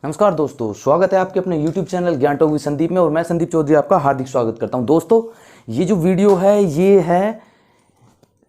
नमस्कार दोस्तों, स्वागत है आपके अपने YouTube चैनल ज्ञान टॉक विद संदीप में। और मैं संदीप चौधरी आपका हार्दिक स्वागत करता हूं। दोस्तों, ये जो वीडियो है ये है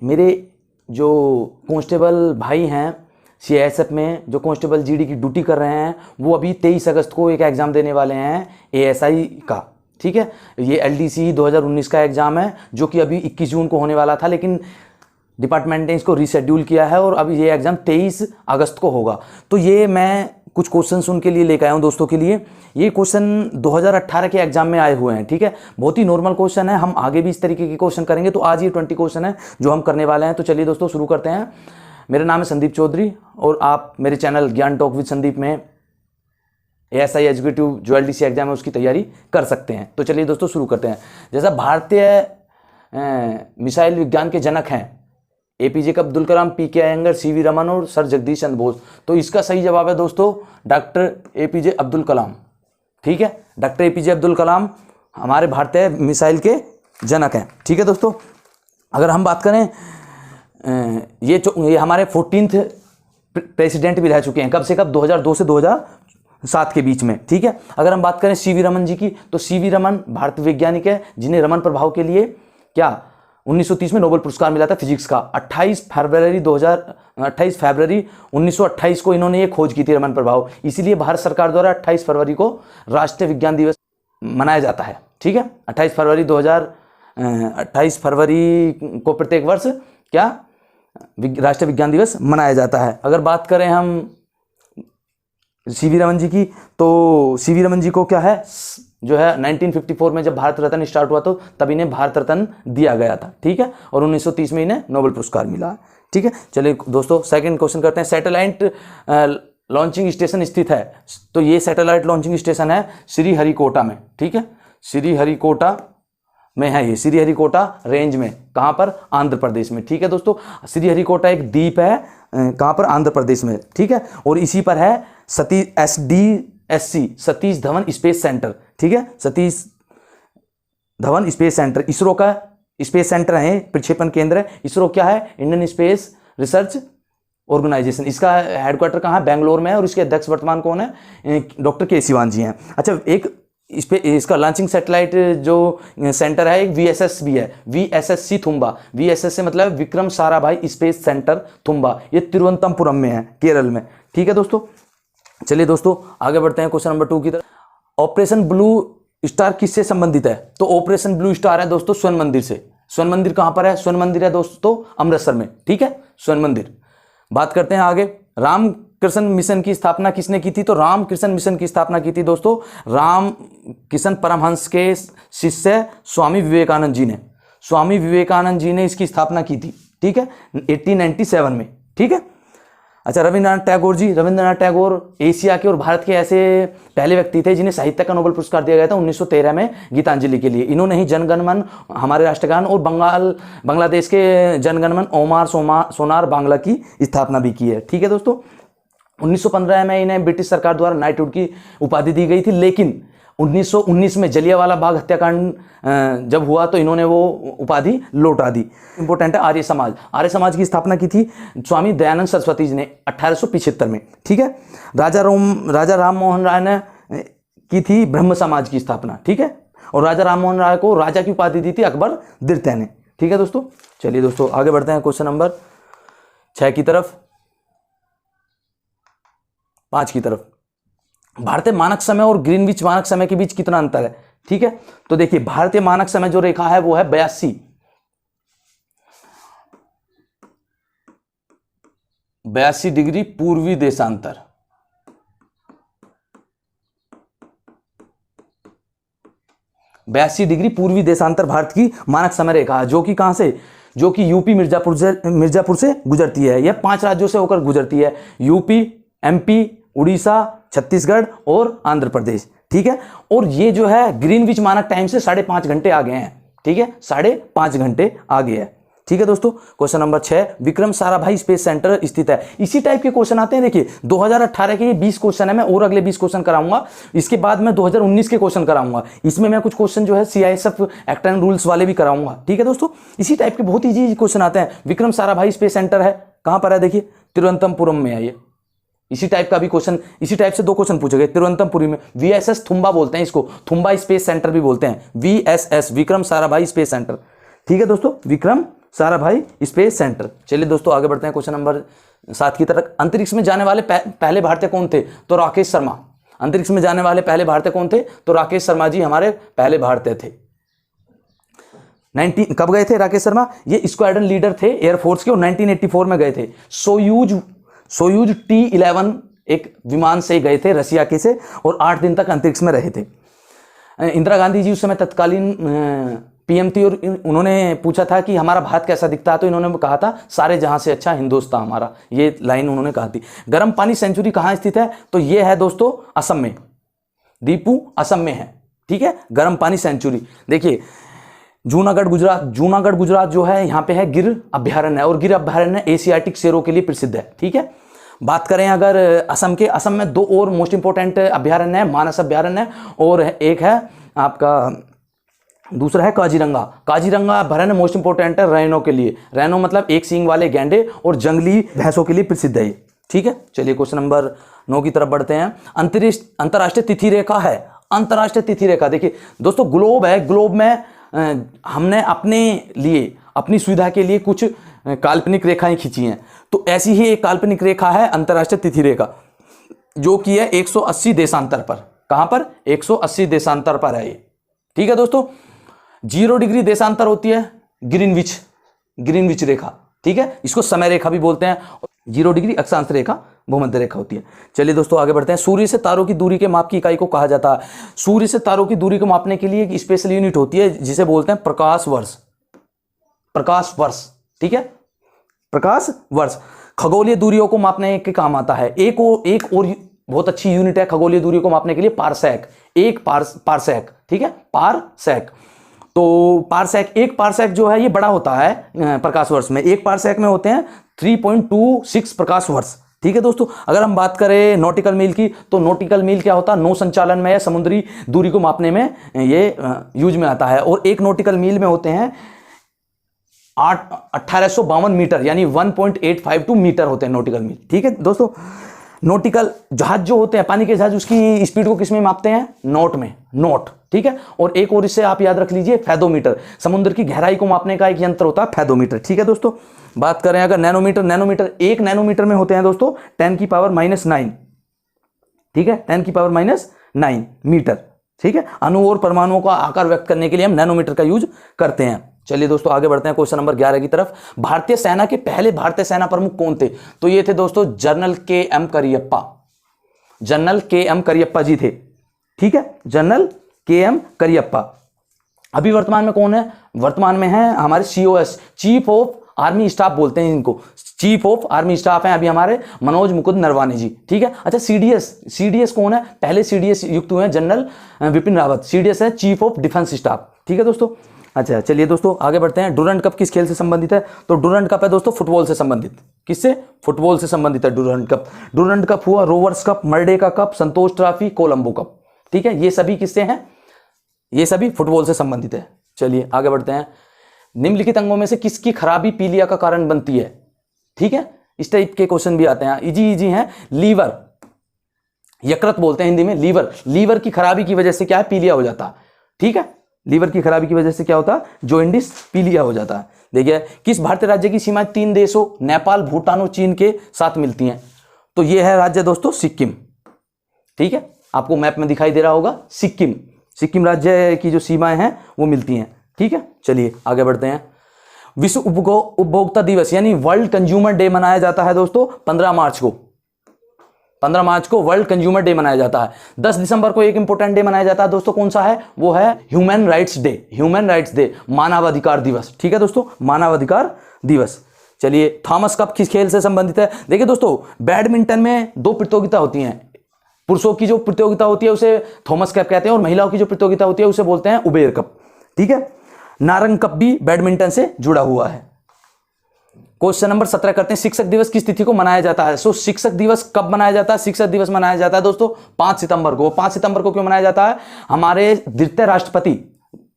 मेरे जो कांस्टेबल भाई हैं CISF में, जो कांस्टेबल GD की ड्यूटी कर रहे हैं, वो अभी 23 अगस्त को एक एग्ज़ाम देने वाले हैं ASI का। ठीक है, ये LDC 2019 का एग्ज़ाम है जो कि अभी 21 जून को होने वाला था, लेकिन डिपार्टमेंट ने इसको रीशेड्यूल किया है और अभी ये एग्ज़ाम 23 अगस्त को होगा। तो ये मैं कुछ क्वेश्चंस उनके लिए लेकर आया हूँ दोस्तों के लिए। ये क्वेश्चन 2018 के एग्जाम में आए हुए हैं। ठीक है, बहुत ही नॉर्मल क्वेश्चन है। हम आगे भी इस तरीके के क्वेश्चन करेंगे। तो आज ये 20 क्वेश्चन है जो हम करने वाले हैं। तो चलिए दोस्तों शुरू करते हैं। मेरा नाम है संदीप चौधरी और आप मेरे चैनल ज्ञान टॉक विद संदीप में ASI एग्जीक्यूटिव जो LDC एग्जाम है उसकी तैयारी कर सकते हैं। तो चलिए दोस्तों शुरू करते हैं। जैसा भारतीय मिसाइल विज्ञान के जनक हैं APJ Abdul Kalam, PK Iyengar, CV Raman और सर जगदीश चंद्र बोस। तो इसका सही जवाब है दोस्तों डॉक्टर APJ अब्दुल कलाम। ठीक है, डॉक्टर APJ अब्दुल कलाम हमारे भारतीय मिसाइल के जनक हैं। ठीक है दोस्तों, अगर हम बात करें ये हमारे 14th प्रेसिडेंट भी रह चुके हैं। कब से कब? 2002 से 2007 के बीच में। ठीक है, अगर हम बात करें CV रमन जी की, तो CV रमन भारतीय वैज्ञानिक है जिन्हें रमन प्रभाव के लिए 1930 में नोबेल पुरस्कार मिला था फिजिक्स का। 28 फरवरी 1928 को इन्होंने ये खोज की थी, रमन प्रभाव। इसीलिए भारत सरकार द्वारा 28 फरवरी को राष्ट्रीय विज्ञान दिवस मनाया जाता है। ठीक है, 28 फरवरी को प्रत्येक वर्ष राष्ट्रीय विज्ञान दिवस मनाया जाता है। अगर बात करें हम CV रमन जी की, तो CV रमन जी को जो है 1954 में जब भारत रत्न स्टार्ट हुआ तो तब इन्हें भारत रत्न दिया गया था। ठीक है, और 1930 में इन्हें नोबेल पुरस्कार मिला। ठीक है, चलिए दोस्तों सेकंड क्वेश्चन करते हैं। सैटेलाइट लॉन्चिंग स्टेशन स्थित है, तो ये सैटेलाइट लॉन्चिंग स्टेशन है श्रीहरिकोटा में। ठीक है, श्रीहरिकोटा में है ये, श्रीहरिकोटा रेंज में। कहाँ पर? आंध्र प्रदेश में। ठीक है दोस्तों, श्रीहरिकोटा एक द्वीप है, कहाँ पर? आंध्र प्रदेश में। ठीक है, और इसी पर है SDSC Satish Dhawan space centre. ठीक है, सतीश धवन स्पेस सेंटर इसरो का स्पेस सेंटर है, प्रक्षेपण केंद्र है। इसरो क्या है? Indian space research organisation. इसका हेडक्वार्टर कहाँ है? बेंगलोर में है। और इसके अध्यक्ष वर्तमान कौन है? डॉक्टर के सिवान जी हैं। अच्छा, एक इसका लॉन्चिंग सैटेलाइट जो सेंटर है एक VSS भी है, VSSC थुम्बा। VSS से मतलब विक्रम साराभाई स्पेस सेंटर थुम्बा। ये तिरुवनंतपुरम में है, केरल में। ठीक है दोस्तों, चलिए दोस्तों आगे बढ़ते हैं क्वेश्चन नंबर 2 की तरफ। ऑपरेशन ब्लू स्टार किससे संबंधित है? तो ऑपरेशन ब्लू स्टार है दोस्तों स्वर्ण मंदिर से। स्वर्ण मंदिर कहां पर है? स्वर्ण मंदिर है दोस्तों अमृतसर में। ठीक है, स्वर्ण मंदिर। बात करते हैं आगे। रामकृष्ण मिशन की स्थापना किसने की थी? तो रामकृष्ण मिशन की स्थापना की थी दोस्तों रामकृष्ण परमहंस के शिष्य स्वामी विवेकानंद जी ने। स्वामी विवेकानंद जी ने इसकी स्थापना की थी। ठीक है, 1897 में। ठीक है, अच्छा, रविंद्रनाथ टैगोर जी। रविंद्रनाथ टैगोर एशिया के और भारत के ऐसे पहले व्यक्ति थे जिन्हें साहित्य का नोबेल पुरस्कार दिया गया था 1913 में गीतांजलि के लिए। इन्होंने ही जनगण मन हमारे राष्ट्रगान और बांग्लादेश के जनगण मन ओमार सोनार बांग्ला की स्थापना भी की है। ठीक है दोस्तों, 1915 में इन्हें ब्रिटिश सरकार द्वारा नाइटहुड की उपाधि दी गई थी, लेकिन 1919 में जलियांवाला बाग हत्याकांड जब हुआ तो इन्होंने वो उपाधि लौटा दी। इंपॉर्टेंट है आर्य समाज। आर्य समाज की स्थापना की थी स्वामी दयानंद सरस्वती जी ने 1875 में। ठीक है, राजा राम मोहन राय ने की थी ब्रह्म समाज की स्थापना। ठीक है, और राजा राम मोहन राय को राजा की उपाधि दी थी अकबर द्वितीय ने। ठीक है दोस्तों, चलिए दोस्तों आगे बढ़ते हैं क्वेश्चन नंबर 6 की तरफ, 5 की तरफ। भारतीय मानक समय और ग्रीनविच मानक समय के बीच कितना अंतर है? ठीक है, तो देखिए भारतीय मानक समय जो रेखा है वो है 82 डिग्री पूर्वी देशांतर। 82 डिग्री पूर्वी देशांतर भारत की मानक समय रेखा है, जो कि कहां से? जो कि यूपी मिर्जापुर से गुजरती है। यह 5 राज्यों से होकर गुजरती है, यूपी, MP, उड़ीसा, छत्तीसगढ़ और आंध्र प्रदेश। ठीक है, और ये जो है ग्रीनविच मानक टाइम से 5.5 घंटे आगे हैं। ठीक है, 5.5 घंटे आगे है। ठीक है दोस्तों, question number 6। Vikram Sarabhai space centre स्थित है। इसी टाइप के क्वेश्चन आते हैं। देखिए 2018 के ये 20 क्वेश्चन है, मैं और अगले 20 क्वेश्चन कराऊंगा। इसके बाद मैं 2019 के क्वेश्चन कराऊंगा। इसमें मैं कुछ क्वेश्चन जो है CISF एक्ट एंड रूल्स वाले भी कराऊंगा। ठीक है दोस्तों, इसी टाइप के बहुत इजी क्वेश्चन आते हैं। विक्रम साराभाई स्पेस सेंटर है, कहां पर है? देखिए तिरुवनंतपुरम में है ये। इसी टाइप का भी क्वेश्चन, इसी टाइप से 2 क्वेश्चन पूछे गए तिरुवनंतपुरम में। वीएसएस थुम्बा बोलते हैं इसको, थुम्बा स्पेस सेंटर भी बोलते हैं, VSS Vikram Sarabhai space centre. ठीक है दोस्तों, विक्रम साराभाई स्पेस सेंटर। चलिए दोस्तों आगे बढ़ते हैं क्वेश्चन नंबर 7 की तरफ। अंतरिक्ष में जाने वाले पहले भारतीय कौन थे? तो राकेश शर्मा। अंतरिक्ष में जाने वाले पहले भारतीय कौन थे? तो राकेश शर्मा जी हमारे पहले भारतीय थे। 19 कब गए थे राकेश शर्मा? ये स्क्वाड्रन लीडर थे एयरफोर्स के और 1984 में गए थे। सोयूज T-11 एक विमान से गए थे रसिया के से और 8 दिन तक अंतरिक्ष में रहे थे। इंदिरा गांधी जी उस समय तत्कालीन पीएम थी और उन्होंने पूछा था कि हमारा भारत कैसा दिखता है, तो इन्होंने कहा था सारे जहां से अच्छा हिंदुस्तान हमारा, ये लाइन उन्होंने कहा थी। गर्म पानी सेंचुरी कहां स्थित है? तो ये है दोस्तों असम में, दीपू असम में है। ठीक है, गर्म पानी सेंचुरी। देखिए जूनागढ़ गुजरात जो है यहाँ पे है गिर अभ्यारण्य और गिर अभ्यारण्य एशियाटिक शेरों के लिए प्रसिद्ध है। ठीक है, बात करें अगर असम के, असम में 2 और मोस्ट इंपोर्टेंट अभ्यारण्य है, मानस अभ्यारण्य और एक है आपका दूसरा है काजीरंगा अभ्यारण्य मोस्ट इंपोर्टेंट है रैनो के लिए। रैनो मतलब एक सींग वाले गैंडे और जंगली भैंसों के लिए प्रसिद्ध है। ठीक है, चलिए क्वेश्चन नंबर 9 की तरफ बढ़ते हैं। अंतरराष्ट्रीय तिथि रेखा है, अंतरराष्ट्रीय तिथि रेखा। देखिए दोस्तों ग्लोब है, ग्लोब में हमने अपने लिए, अपनी सुविधा के लिए कुछ काल्पनिक रेखाएं खींची हैं, तो ऐसी ही एक काल्पनिक रेखा है अंतरराष्ट्रीय तिथि रेखा, जो कि है 180 देशांतर पर। कहां पर? 180 देशांतर पर है ये। ठीक है दोस्तों, 0 डिग्री देशांतर होती है ग्रीनविच रेखा। ठीक है, इसको समय रेखा भी बोलते हैं। 0 डिग्री अक्षांश रेखा भूमध्य रेखा होती है। चलिए दोस्तों आगे बढ़ते हैं। सूर्य से तारों की दूरी के माप की इकाई को कहा जाता है? सूर्य से तारों की दूरी को मापने के लिए एक स्पेशल यूनिट होती है जिसे बोलते हैं प्रकाश वर्ष। प्रकाश वर्ष, ठीक है, प्रकाश वर्ष खगोलीय दूरियों को मापने के काम आता है। एक और बहुत अच्छी यूनिट है खगोलीय दूरी को मापने के लिए, पारसेक। पारसेक, ठीक है, पारसेक। तो पारसेक, एक पारसेक जो है ये बड़ा होता है प्रकाश वर्ष में। एक पारसेक में होते हैं 3.26 प्रकाश वर्ष। ठीक है दोस्तों, अगर हम बात करें नॉटिकल मील की, तो नॉटिकल मील क्या होता है? नौ संचालन में या समुद्री दूरी को मापने में ये यूज में आता है। और एक नॉटिकल मील में होते हैं 1852 मीटर, यानी 1.852 मीटर होते हैं नॉटिकल मील। ठीक है दोस्तों, नॉटिकल जहाज जो होते हैं, पानी के जहाज, उसकी स्पीड को किसमें मापते हैं? नॉट में, नॉट। ठीक है, और एक और इससे आप याद रख लीजिए फैदोमीटर, समुद्र की गहराई को मापने का एक यंत्र होता है फैदोमीटर। ठीक है दोस्तों, बात करें अगर नैनोमीटर, 1 नैनोमीटर में होते हैं दोस्तों 10⁻⁹। ठीक है, 10⁻⁹ मीटर। ठीक है, अणु और परमाणुओं का आकार व्यक्त करने के लिए हम नैनोमीटर का यूज करते हैं। चलिए दोस्तों आगे बढ़ते हैं क्वेश्चन नंबर 11 की तरफ। भारतीय सेना के पहले भारतीय सेना प्रमुख कौन थे? तो ये थे दोस्तों general K M. Cariappa. General K M. Cariappa ji थे। ठीक है, जनरल के.एम. करियप्पा। अभी वर्तमान में कौन है? वर्तमान में है हमारे COS, chief of army staff बोलते हैं इनको, चीफ ऑफ आर्मी स्टाफ हैं अभी हमारे मनोज मुकुंद नरवाने जी। ठीक है, अच्छा CDS कौन है? पहले CDS युक्त हुए हैं जनरल विपिन रावत। CDS है चीफ ऑफ डिफेंस स्टाफ। ठीक है दोस्तों, अच्छा चलिए दोस्तों आगे बढ़ते हैं। डुरंड कप किस खेल से संबंधित है? तो डुरंड कप है दोस्तों फुटबॉल से संबंधित। किससे? फुटबॉल से संबंधित है डुरंड कप। डुरंड कप हुआ रोवर्स कप, मर्डेका कप, संतोष ट्रॉफी, कोलंबो कप। ठीक है, ये सभी किससे हैं? ये सभी फुटबॉल से संबंधित है। चलिए आगे बढ़ते हैं। निम्नलिखित अंगों में से किसकी खराबी पीलिया का कारण बनती है? ठीक है, इस टाइप के क्वेश्चन भी आते हैं, इजी हैं। लीवर, यकृत बोलते हैं हिंदी में, लीवर की खराबी की वजह से क्या है? पीलिया हो जाता है। ठीक है, लीवर की खराबी की वजह से क्या होता है? जॉन्डिस, पीलिया हो जाता है। देखिए, किस भारतीय राज्य की सीमाएं 3 देशों नेपाल, भूटान और चीन के साथ मिलती हैं? तो यह है राज्य दोस्तों सिक्किम। ठीक है, आपको मैप में दिखाई दे रहा होगा सिक्किम राज्य की जो सीमाएं हैं वो मिलती हैं। ठीक है, चलिए आगे बढ़ते हैं। विश्व उपभोक्ता दिवस यानी वर्ल्ड कंज्यूमर डे मनाया जाता है दोस्तों 15 मार्च को। 15 मार्च को वर्ल्ड कंज्यूमर डे मनाया जाता है। 10 दिसंबर को एक इंपॉर्टेंट डे मनाया जाता है दोस्तों, कौन सा है? वो है ह्यूमन राइट्स डे, मानवाधिकार दिवस। ठीक है दोस्तों, मानवाधिकार दिवस। चलिए, थॉमस कप किस खेल से संबंधित है? देखिए दोस्तों, बैडमिंटन में 2 प्रतियोगिता होती हैं। पुरुषों की जो प्रतियोगिता होती है उसे थॉमस कप कहते हैं और महिलाओं की जो प्रतियोगिता होती है उसे बोलते हैं उबेर कप। ठीक है, नारंग कप भी बैडमिंटन से जुड़ा हुआ है। क्वेश्चन नंबर 17 करते हैं। शिक्षक दिवस किस तिथि को मनाया जाता है? सो शिक्षक दिवस कब मनाया जाता है? शिक्षक दिवस मनाया जाता है दोस्तों 5 सितंबर को। 5 सितंबर को क्यों मनाया जाता है? हमारे द्वितीय राष्ट्रपति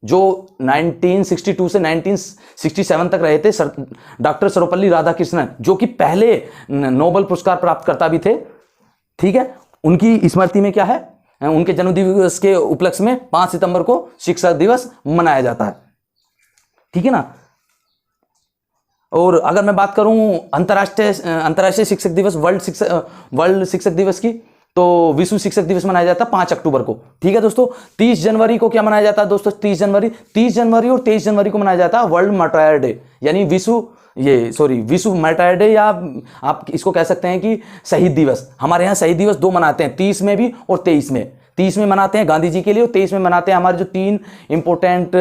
जो 1962 से 1967 तक रहे थे, डॉक्टर सर्वपल्ली राधाकृष्णन, जो कि पहले नोबेल पुरस्कार प्राप्त करता भी थे, ठीक है, उनकी स्मृति में क्या है, उनके जन्मदिवस के उपलक्ष्य में 5 सितंबर को शिक्षक दिवस मनाया जाता है। ठीक है ना। और अगर मैं बात करूं अंतर्राष्ट्रीय शिक्षक दिवस, वर्ल्ड शिक्षक दिवस की, तो विश्व शिक्षक दिवस मनाया जाता है 5 अक्टूबर को। ठीक है दोस्तों। 30 जनवरी को क्या मनाया जाता है दोस्तों, 30 जनवरी और 23 जनवरी को मनाया जाता है वर्ल्ड मार्टायर डे, यानी विश्व मार्टायर डे, या आप इसको कह सकते हैं कि शहीद दिवस। हमारे यहाँ शहीद दिवस 2 मनाते हैं, 30 में भी और 23 में। 30 में मनाते हैं गांधी जी के लिए और 23 में मनाते हैं हमारे जो 3 इंपोर्टेंट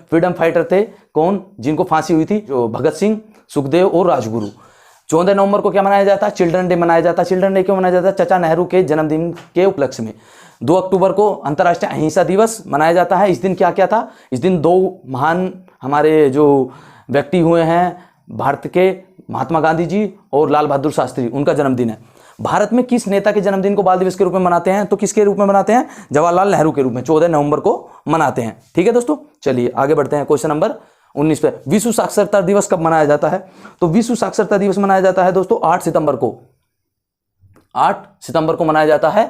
फ्रीडम फाइटर थे, कौन, जिनको फांसी हुई थी, जो भगत सिंह, सुखदेव और राजगुरु। 14 नवंबर को क्या मनाया जाता है, चिल्ड्रन डे मनाया जाता है। चिल्ड्रन डे क्यों मनाया जाता है, चाचा नेहरू के जन्मदिन के उपलक्ष्य में। 2 अक्टूबर को अंतर्राष्ट्रीय अहिंसा दिवस मनाया जाता है। इस दिन क्या क्या था, इस दिन 2 महान हमारे जो व्यक्ति हुए हैं भारत के, महात्मा गांधी जी और लाल बहादुर शास्त्री, उनका जन्मदिन है। भारत में किस नेता के जन्मदिन को बाल दिवस के रूप में मनाते हैं, तो किसके रूप में मनाते हैं, जवाहरलाल नेहरू के रूप में 14 नवंबर को मनाते हैं। ठीक है दोस्तों, चलिए आगे बढ़ते हैं क्वेश्चन नंबर 19 पे। विश्व साक्षरता दिवस कब मनाया जाता है, तो विश्व साक्षरता दिवस मनाया जाता है दोस्तों 8 सितंबर को। 8 सितंबर को मनाया जाता है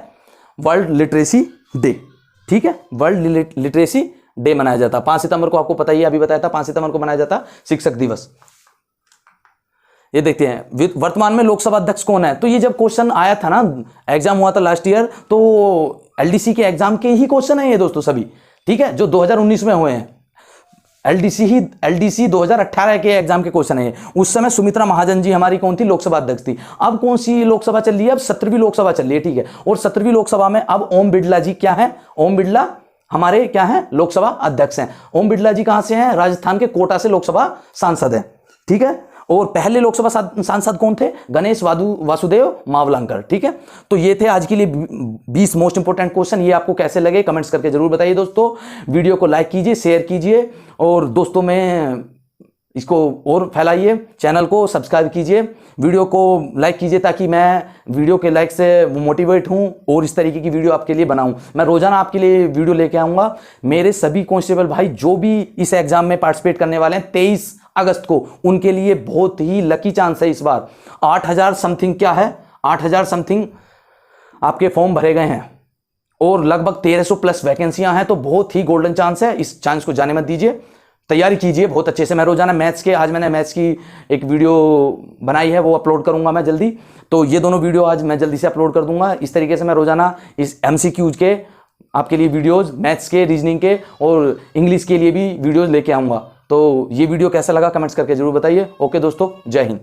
वर्ल्ड लिटरेसी डे। ठीक है, वर्ल्ड लिटरेसी डे मनाया जाता है। 5 सितंबर को आपको पता ही है, अभी बताया था, 5 सितंबर को मनाया जाता है शिक्षक दिवस। ये देखते हैं वर्तमान में लोकसभा अध्यक्ष कौन है, तो ये जब क्वेश्चन आया था ना, एग्जाम हुआ था लास्ट ईयर, तो एलडीसी के एग्जाम के ही क्वेश्चन है ये दोस्तों सभी। ठीक है, जो 2019 में हुए हैं, एलडीसी 2018 के एग्जाम के क्वेश्चन है। उस समय सुमित्रा महाजन जी हमारी कौन थी, लोकसभा अध्यक्ष थी। अब कौन सी लोकसभा चल रही है, अब 17वीं लोकसभा चल रही है। ठीक है, और 17वीं लोकसभा में अब ओम बिड़ला जी क्या है, ओम बिड़ला हमारे क्या है, लोकसभा अध्यक्ष हैं। ओम बिड़ला जी कहां से हैं, राजस्थान के कोटा से लोकसभा सांसद हैं। ठीक है, और पहले लोकसभा सांसद कौन थे, गणेश वासुदेव मावलंकर। ठीक है, तो ये थे आज के लिए 20 मोस्ट इंपोर्टेंट क्वेश्चन। ये आपको कैसे लगे कमेंट्स करके जरूर बताइए दोस्तों। वीडियो को लाइक कीजिए, शेयर कीजिए और दोस्तों में इसको और फैलाइए। चैनल को सब्सक्राइब कीजिए, वीडियो को लाइक कीजिए, ताकि मैं वीडियो के लाइक से मोटिवेट हूं और इस तरीके की वीडियो आपके लिए बनाऊं। मैं रोजाना आपके लिए वीडियो लेके आऊंगा। मेरे सभी कांस्टेबल भाई जो भी इस एग्जाम में पार्टिसिपेट करने वाले हैं 23 अगस्त को, उनके लिए बहुत ही लकी चांस है इस बार। 8000 समथिंग क्या है, 8000 समथिंग आपके फॉर्म भरे गए हैं और लगभग 1300 प्लस वैकेंसियां हैं, तो बहुत ही गोल्डन चांस है। इस चांस को जाने मत दीजिए, तैयारी कीजिए बहुत अच्छे से। मैं रोजाना आज मैंने मैथ्स की एक वीडियो बनाई है, वो अपलोड करूंगा मैं जल्दी। तो ये दोनों वीडियो आज मैं जल्दी से अपलोड कर दूंगा। इस तरीके से मैं रोजाना इस MCQs के आपके लिए वीडियोस, मैथ्स के, रीजनिंग के और इंग्लिश के लिए भी वीडियोस लेके आऊंगा। तो ये वीडियो कैसा लगा कमेंट्स करके जरूर बताइए। ओके दोस्तों, जय हिंद।